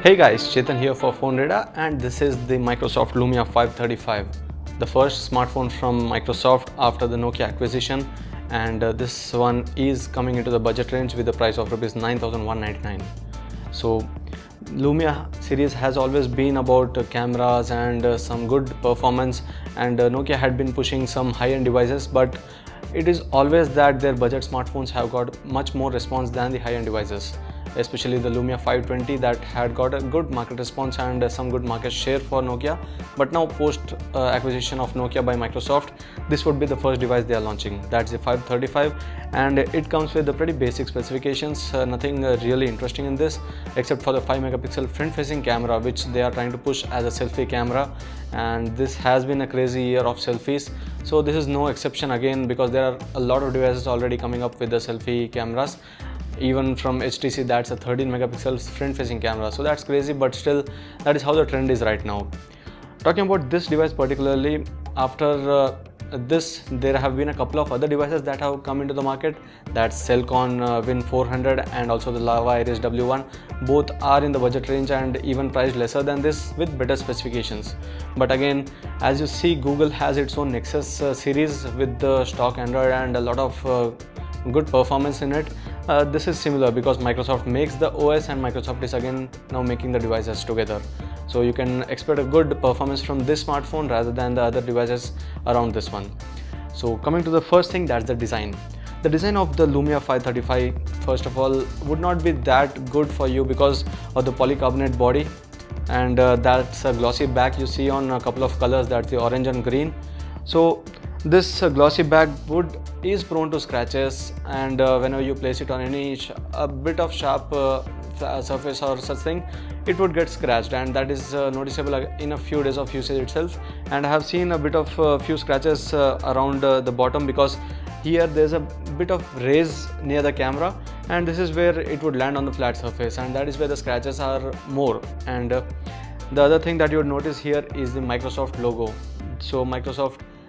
Hey guys, Chetan here for PhoneRadar, and this is the Microsoft Lumia 535, the first smartphone from Microsoft after the Nokia acquisition, and this one is coming into the budget range with the price of Rs 9,199. So Lumia series has always been about cameras and some good performance, and Nokia had been pushing some high-end devices, but it is always that their budget smartphones have got much more response than the high-end devices, especially the Lumia 520 that had got a good market response and some good market share for Nokia. But now post acquisition of Nokia by Microsoft, this would be the first device they are launching. That's the 535, and it comes with the pretty basic specifications, nothing really interesting in this except for the 5 megapixel front facing camera, which they are trying to push as a selfie camera, and this has been a crazy year of selfies, so this is no exception again, because there are a lot of devices already coming up with the selfie cameras. Even from HTC, that's a 13 megapixel front facing camera, so that's crazy, but still that is how the trend is right now. Talking about this device particularly, after this there have been a couple of other devices that have come into the market. That's Cellcon Win 400 and also the Lava Iris W1. Both are in the budget range and even priced lesser than this with better specifications. But again, as you see, Google has its own Nexus series with the stock Android and a lot of good performance in it. This is similar because Microsoft makes the OS and Microsoft is again now making the devices together. So you can expect a good performance from this smartphone rather than the other devices around this one. So coming to the first thing, that's the design. The design of the Lumia 535, first of all, would not be that good for you because of the polycarbonate body, and that's a glossy back you see on a couple of colors, that's the orange and green. So this glossy back is prone to scratches, and whenever you place it on a bit of sharp surface or such thing, it would get scratched, and that is noticeable in a few days of usage itself. And I have seen a bit of few scratches around the bottom, because here there's a bit of raise near the camera, and this is where it would land on the flat surface, and that is where the scratches are more. And the other thing that you would notice here is the Microsoft logo. So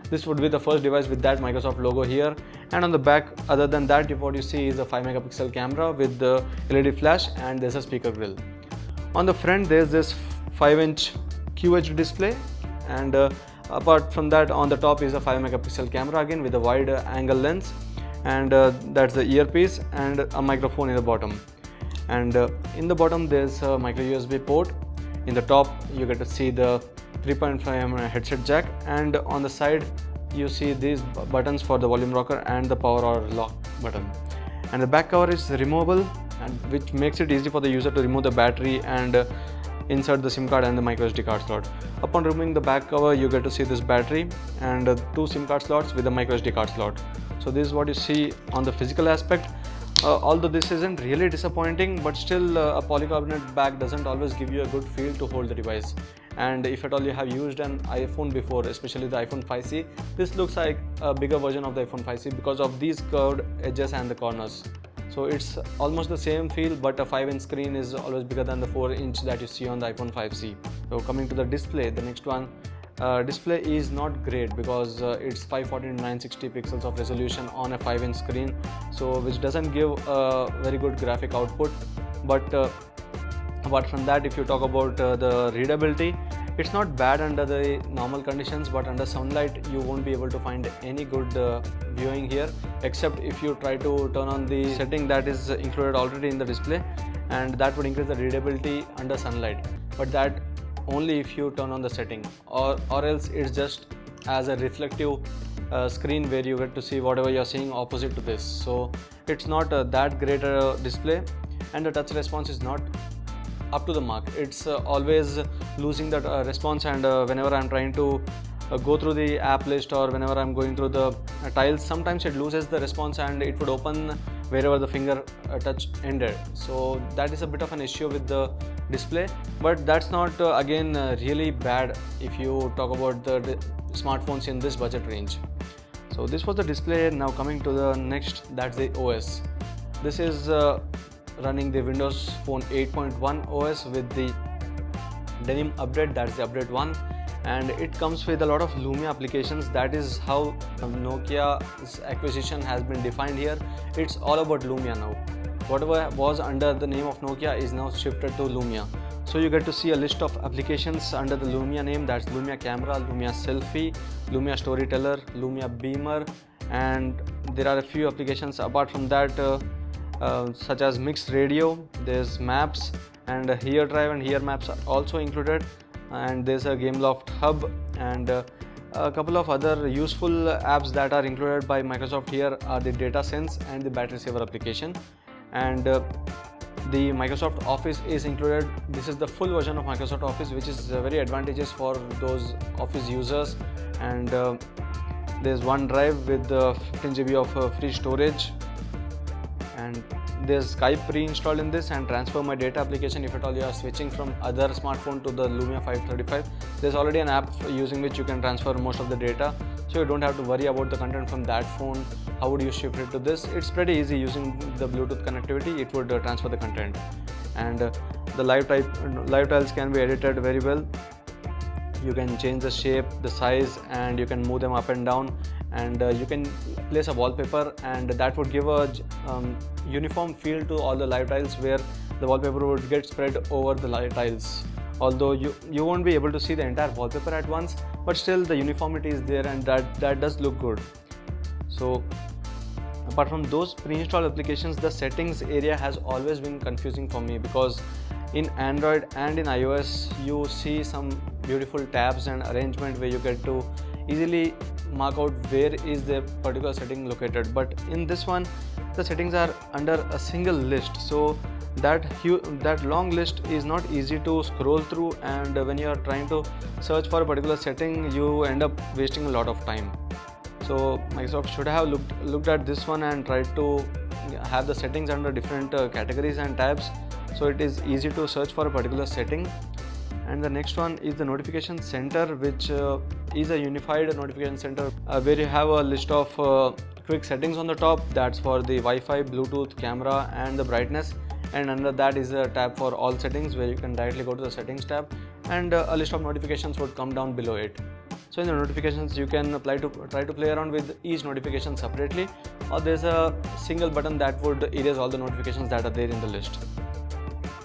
this would be the first device with that Microsoft logo here, and on the back, other than that, what you see is a 5 megapixel camera with the LED flash, and there's a speaker grill. On the front, there's this 5-inch QHD display, and apart from that, on the top is a 5 megapixel camera again with a wide angle lens, and that's the earpiece and a microphone in the bottom. And in the bottom, there's a micro USB port. In the top, you get to see the 3.5mm headset jack, and on the side you see these buttons for the volume rocker and the power or lock button. And the back cover is removable, and which makes it easy for the user to remove the battery and insert the SIM card and the micro SD card slot. Upon removing the back cover, you get to see this battery and 2 SIM card slots with a micro SD card slot. So this is what you see on the physical aspect. Although this isn't really disappointing, but still a polycarbonate back doesn't always give you a good feel to hold the device. And if at all you have used an iPhone before, especially the iPhone 5C, this looks like a bigger version of the iPhone 5C because of these curved edges and the corners. So it's almost the same feel, but a 5-inch screen is always bigger than the 4-inch that you see on the iPhone 5C. So coming to the display, the next one, display is not great because it's 540 to 960 pixels of resolution on a 5-inch screen, so which doesn't give a very good graphic output. But apart from that, if you talk about the readability, it's not bad under the normal conditions, but under sunlight you won't be able to find any good viewing here, except if you try to turn on the setting that is included already in the display, and that would increase the readability under sunlight, but that only if you turn on the setting, or else it's just as a reflective screen where you get to see whatever you're seeing opposite to this. So it's not that great a display, and the touch response is not up to the mark. It's always losing that response, and whenever I'm trying to go through the app list, or whenever I'm going through the tiles, sometimes it loses the response and it would open wherever the finger touch ended. So that is a bit of an issue with the display, but that's not again really bad if you talk about the smartphones in this budget range. So this was the display. Now coming to the next, that's the OS. This is running the Windows Phone 8.1 OS with the Denim update, that's the update 1, and it comes with a lot of Lumia applications. That is how Nokia's acquisition has been defined here. It's all about Lumia now. Whatever was under the name of Nokia is now shifted to Lumia. So you get to see a list of applications under the Lumia name. That's Lumia Camera, Lumia Selfie, Lumia Storyteller, Lumia Beamer, and there are a few applications apart from that, such as Mixed Radio, there's Maps, and Here Drive and Here Maps are also included, and there's a Gameloft Hub, and a couple of other useful apps that are included by Microsoft here are the Data Sense and the Battery Saver application, and the Microsoft Office is included. This is the full version of Microsoft Office, which is very advantageous for those Office users, and there's OneDrive with 15 GB of free storage, and there's Skype pre-installed in this, and Transfer My Data application. If at all you are switching from other smartphone to the Lumia 535, there's already an app using which you can transfer most of the data, so you don't have to worry about the content from that phone. How would you shift it to this? It's pretty easy. Using the Bluetooth connectivity, it would transfer the content, and the live tiles can be edited very well. You can change the shape, the size, and you can move them up and down, and you can place a wallpaper, and that would give a uniform feel to all the live tiles, where the wallpaper would get spread over the live tiles. Although you won't be able to see the entire wallpaper at once, but still the uniformity is there, and that does look good. So apart from those pre-installed applications, the settings area has always been confusing for me, because in Android and in iOS you see some beautiful tabs and arrangement where you get to easily mark out where is the particular setting located, but in this one the settings are under a single list, so that long list is not easy to scroll through, and when you are trying to search for a particular setting, you end up wasting a lot of time. So Microsoft should have looked at this one and tried to have the settings under different categories and tabs, so it is easy to search for a particular setting. And the next one is the notification center, which is a unified notification center where you have a list of quick settings on the top. That's for the Wi-Fi, Bluetooth, camera, and the brightness, and under that is a tab for all settings, where you can directly go to the settings tab, and a list of notifications would come down below it. So in the notifications, you can try to play around with each notification separately, or there's a single button that would erase all the notifications that are there in the list.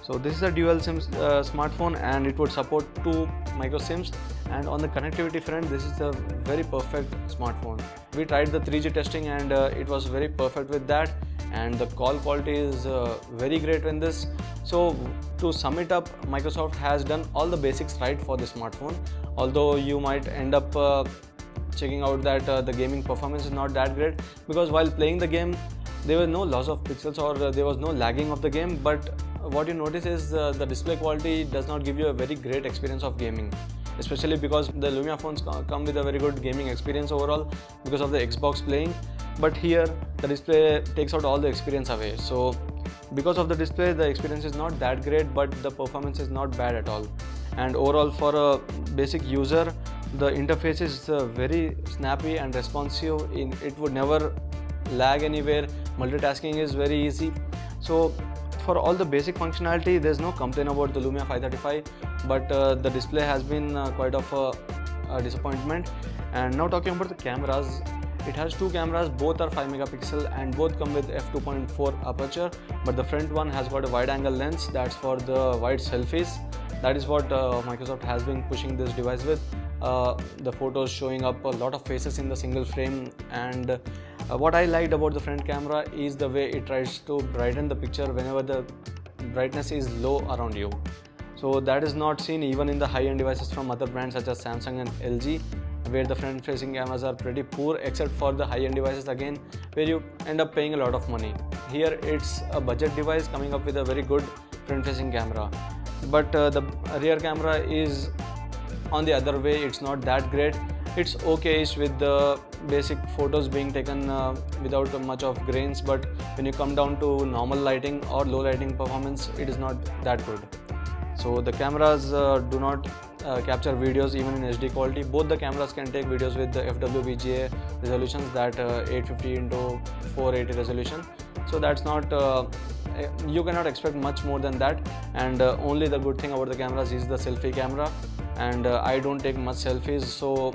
So this is a dual SIM smartphone, and it would support 2 micro SIMs, and on the connectivity front, this is a very perfect smartphone. We tried the 3G testing, and it was very perfect with that, and the call quality is very great in this. So to sum it up, Microsoft has done all the basics right for the smartphone, although you might end up checking out that the gaming performance is not that great, because while playing the game there was no loss of pixels, or there was no lagging of the game, but what you notice is the display quality does not give you a very great experience of gaming, especially because the Lumia phones come with a very good gaming experience overall because of the Xbox playing, but here the display takes out all the experience away. So because of the display, the experience is not that great, but the performance is not bad at all, and overall for a basic user, the interface is very snappy and responsive. It would never lag anywhere. Multitasking is very easy. So for all the basic functionality, there's no complaint about the Lumia 535, but the display has been quite of a disappointment. And now talking about the cameras, it has 2 cameras, both are 5 megapixel and both come with f2.4 aperture, but the front one has got a wide angle lens. That's for the wide selfies. That is what Microsoft has been pushing this device with. The photos showing up a lot of faces in the single frame, and what I liked about the front camera is the way it tries to brighten the picture whenever the brightness is low around you. So that is not seen even in the high-end devices from other brands such as Samsung and LG, where the front-facing cameras are pretty poor, except for the high-end devices again, where you end up paying a lot of money. Here it's a budget device coming up with a very good front-facing camera, but the rear camera is on the other way. It's not that great. It's okay-ish with the basic photos being taken without much of grains, but when you come down to normal lighting or low lighting performance, it is not that good. So the cameras do not capture videos even in HD quality. Both the cameras can take videos with the FWVGA resolutions, that 850 into 480 resolution. So that's not you cannot expect much more than that, and only the good thing about the cameras is the selfie camera, and I don't take much selfies, so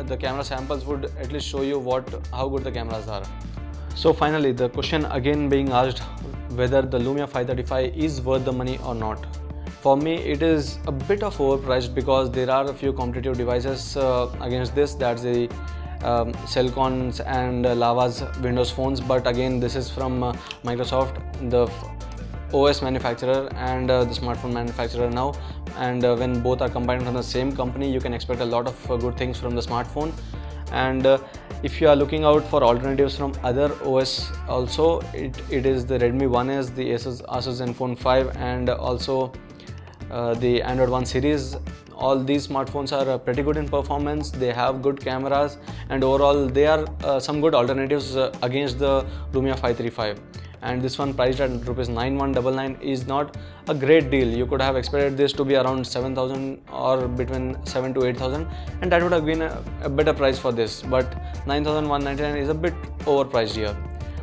the camera samples would at least show you how good the cameras are. So finally, the question again being asked, whether the Lumia 535 is worth the money or not. For me, it is a bit of overpriced because there are a few competitive devices against this. That's the Cellcon's and Lava's Windows phones. But again, this is from Microsoft, the OS manufacturer and the smartphone manufacturer now. And when both are combined from the same company, you can expect a lot of good things from the smartphone. And if you are looking out for alternatives from other OS also, it is the Redmi 1S, the Asus Zenfone 5, and also the Android One series. All these smartphones are pretty good in performance. They have good cameras, and overall they are some good alternatives against the Lumia 535. And this one priced at ₹9199 is not a great deal. You could have expected this to be around 7,000 or between 7 to 8,000, and that would have been a better price for this. But 9,199 is a bit overpriced here.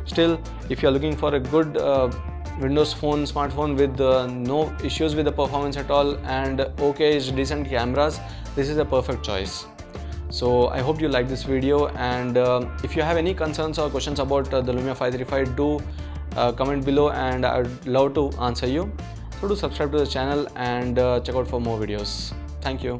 Still, if you are looking for a good Windows phone, smartphone with no issues with the performance at all and decent cameras, this is a perfect choice. So I hope you like this video, and if you have any concerns or questions about the Lumia 535, do comment below and I would love to answer you. So do subscribe to the channel and check out for more videos. Thank you.